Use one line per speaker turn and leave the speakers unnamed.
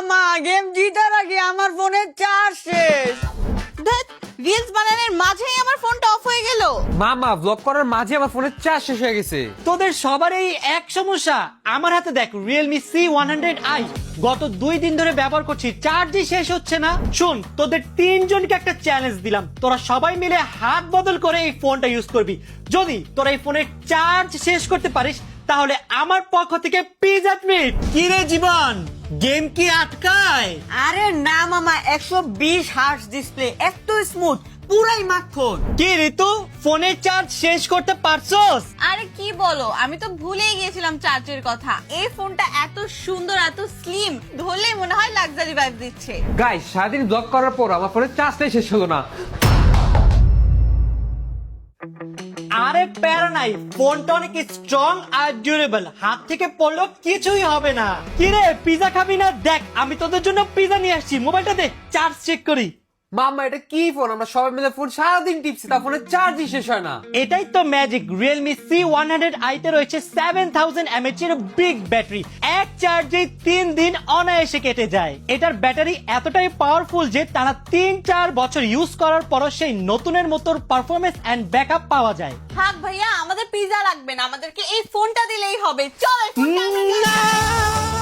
মা গেম জিতার আগে আমার ফোনের চার্জ শেষ।
ধ্যাৎ, রিলস বানানোর মাঝেই আমার ফোনটা অফ হয়ে গেল।
মামা ব্লগ করার মাঝে আমার ফোনের চার্জ শেষ হয়ে গেছে।
তোদের সবার এই এক সমস্যা। আমার হাতে দেখ Realme C100i, গত 2 দিন ধরে ব্যবহার করছি, চার্জই শেষ হচ্ছে না। শোন, তোদের 3 জনকে একটা চ্যালেঞ্জ দিলাম, তোরা সবাই মিলে হাত বদল করে এই ফোনটা ইউজ করবি। যদি তোরা এই ফোনের চার্জ শেষ করতে পারিস তাহলে আমার পক্ষ থেকে পিজা ট্রিট। কি রে জীবন, গেম কি আটকায়?
আরে না মামা, 120 হার্টজ ডিসপ্লে, এত স্মুথ, পুরাই মাখন।
কি ঋতু, ফোনের চার্জ শেষ করতে পারছস?
আরে কি বলো, আমি তো ভুলেই গিয়েছিলাম চার্জের কথা। এই ফোনটা এত সুন্দর, এত স্লিম, ধরলেই মনে হয় লাক্সারি ভাইব দিচ্ছে।
গাইস, সারাদিন ব্লগ করার পর আমার ফোনের চার্জটাই শেষ হলো না।
আরে প্যারা নাই, ফোনটা অনেক স্ট্রং আর ডিউরেবল, হাত থেকে পড়লেও কিছুই হবে না। কি রে, পিজা খাবি না? দেখ আমি তোদের জন্য পিজা নিয়ে আসছি, মোবাইলটা দে, চার্জ চেক করি।
মামা এটা কি ফোন? আমরা সবাই মিলে ফোন সারাদিন টিপছি, তার ফোনের চার্জই শেষ হয় না।
এটাই তো ম্যাজিক। Realme C100i তে রয়েছে 7000 mAh এর বিগ ব্যাটারি, এক চার্জে 3 দিন অনায়াসে কেটে যায়। এটার ব্যাটারি এতটাই পাওয়ারফুল যে টানা 3-4 বছর ইউজ করার পরও সেই নতুনের মতো পারফরমেন্স এন্ড ব্যাকআপ পাওয়া যায়।
থাক ভাইয়া, আমাদের পিজা লাগবে না, আমাদেরকে এই ফোনটা দিলেই হবে। চল এই ফোনটা আমরা নিয়ে আসি।
না!